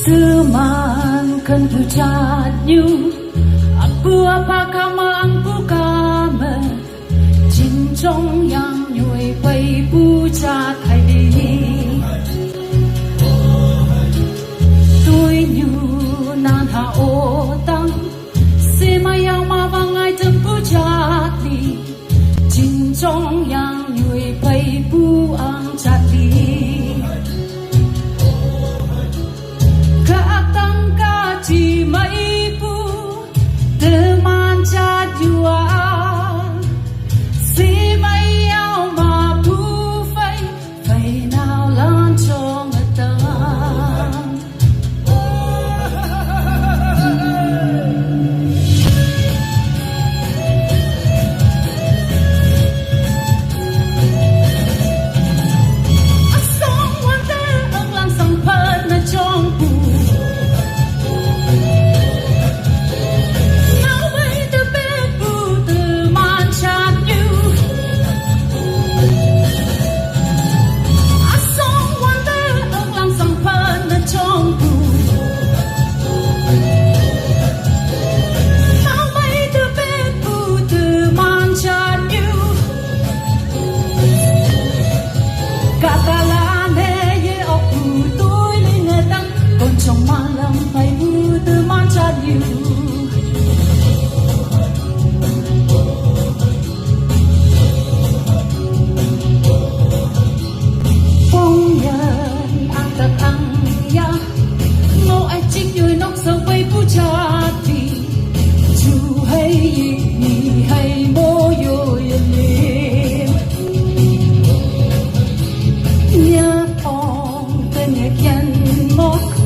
Seman kan pucatnya Aku apa kamang pukame Cincong yang nyui pai pucat hai đi Tôi nhu nan ha ô tăng Sema yang ma vangai tem pucat đi Cincong yang nyui pai pu ang chat đi Chỉ mấy pu từ man cha dua si mấy ao mà pu phây phây nào lan cho người ta sống quan thế ông lang sang phật na trong pu trong malam phải bu từ man cha you phong nhân ang tập ang ya ngô ai chích yui nóc sâu bay bu cha thì chu hay yi hay mo yo yin nhà phong tên nhà kian mo